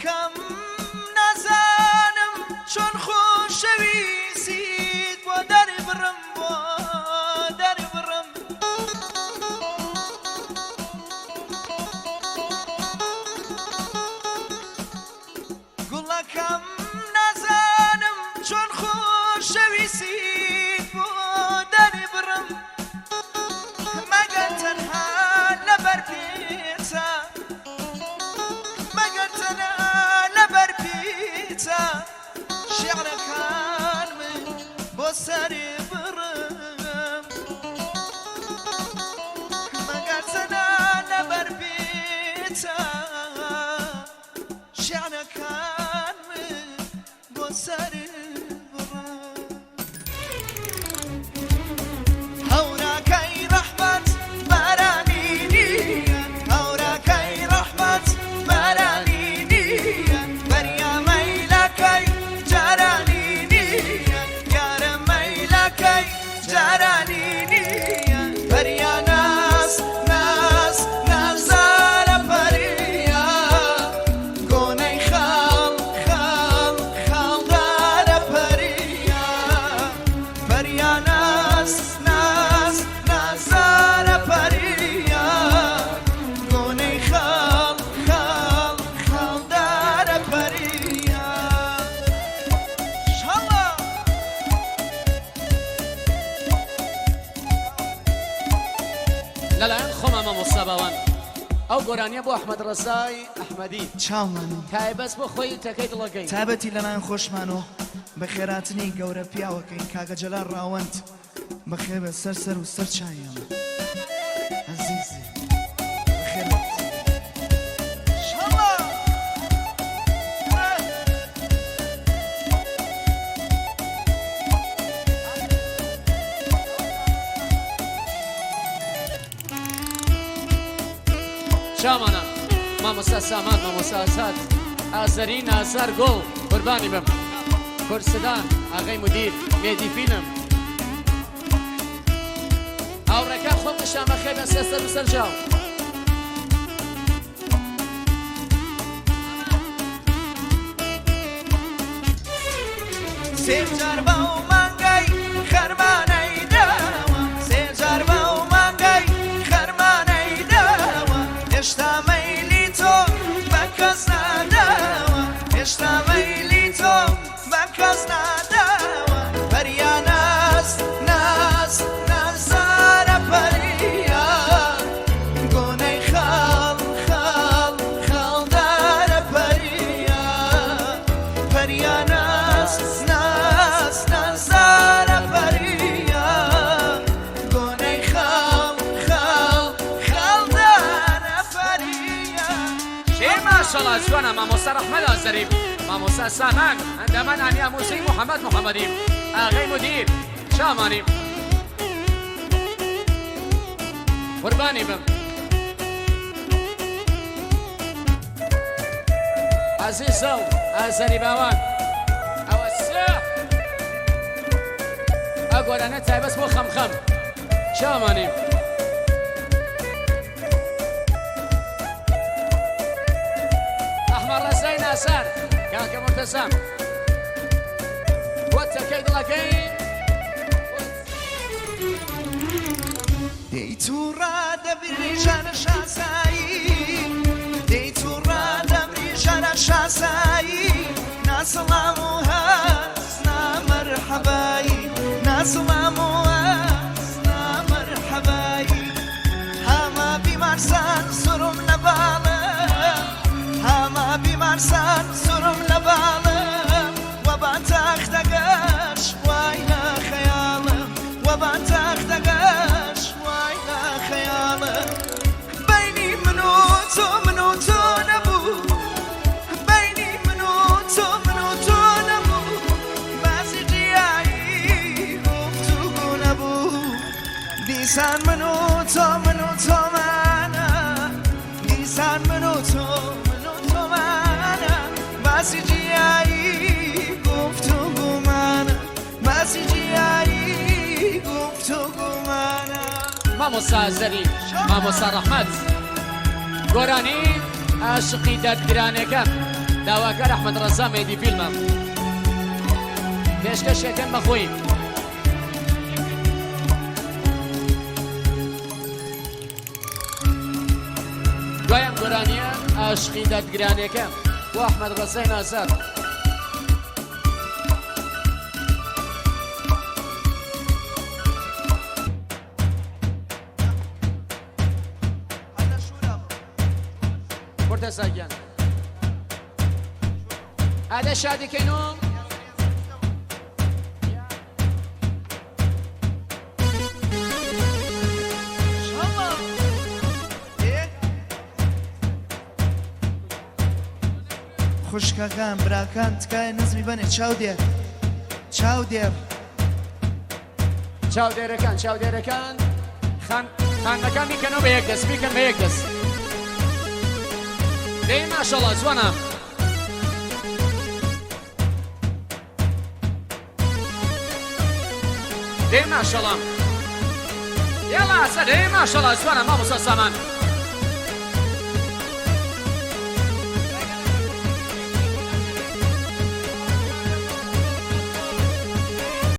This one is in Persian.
گوڵەکەم نازانم چۆن خۆشەویستیت بۆ دەربڕم بۆ دەربڕم گوڵەکەم نازانم چۆن خۆشەویستیت بۆ دەربڕم مەگەر تەنها لەبەر پێچە مەگەر تەنها لەبەر پێچە شیعرەکان من بۆ سەری بڕم مەگەر تەنها لەبەر پێچە شیعرەکان من بۆ سەری لەلایەن خۆمان مامۆستا باوان ئەو گۆرانیە بۆ ئەحمەد ڕەزای ئەحمەدی چاومانی تایبەت بۆ خۆی تەکەی دڵەکەی تابەتی لەلایەن خۆشمانەوە بە خێراتنی گەورە پیاوەکەین کاکە جەلال ڕاوەند بەخێر بە سەر و سەر چایەمە عەزیزی بەخێر بێت شامانە مامۆستا سامان مامۆستا ئازاد ئازەری نازار گۆڵ قوربانی بم کورسدان ئاغای مدیر مێدی فیلم هاوڕێکان خۆمشان بەخێر بە سەر و سەرجاو سێجار بە و مانگای خەرمانەی داوە سێجار بە و مانگای خەرمانەی داوە هێشتا مەیلی تۆ بە کەس ناداوە هێشتا مەیلی تۆ بە کەس ناداوە بەریا ناز ناز نازارە پەریا گۆنەی خاڵ خاڵ خاڵدارە پەریا پەریا ناز ناز نازارە پەریا گۆنەی خاڵ خاڵ خاڵدارە پەریا ماشەڵڵا جوانە مامۆستا ڕەحمەد ئازەری مامۆستا سامان ئەندەمان ئانیا موسەی محەممەد محەممەدی ئاغای مدیر شامانی قوربانی بم عەزیزە و ئازەری باوان ئەوە سێ ئەو گۆرانە تایبەت بۆ خەمخەم شامانی ئەحمەد ڕەزای ناسار کاکە مرتەزام بۆ تەکەی دڵەکەی دەی تووڕا دەبری ژانە شاسایی دەی تووڕا دەبری ژانە شاسایی ناسەڵام و هەست نامەرحەبایی ناسەڵام و هەست نامەرحەبایی هەما بیمارسان سوڕم لە باڵە هەما بیمارسان سوڕم لە باڵە وە با تاختەگەش وای لە خەیاڵم وە با تاختەگەش وای لە خەیاڵم بەینی من و تۆ نەبوو بەینی من و تۆ نەبوو باسی جیایی گفتوگو نەبوو دیسان من و تۆمانە دیسان من و تۆمانە باسی جیایی گفتوگومانە باسی جیایی گفتوگومانە مامۆستا ئازەری مامۆستا ڕەحمەد گۆرانی عاشقی دەردگرانەکەم داواکار ئەحمەد ڕەزا مێدی فیلمە پێشکەشێکم بەخۆی دوایەم گۆرانیە ئاشقی دادگرانیەکە بۆ ئەحمەد ڕەزای نازار مرتەزاگیان ئادە شادیکەینۆم خوشکەکان براکان تکایە نزمی بەنێ چاو دێر چاو دێر چاودێرەکان چاودێرەکان خانەکان میکەنەوە بە یەک دەست میکەن بە یەک دەست دەی ماشەڵڵا جوانە دەی ماشەڵڵا یاڵا سەر دەی ماشەڵڵا جوانە مامۆستا سامان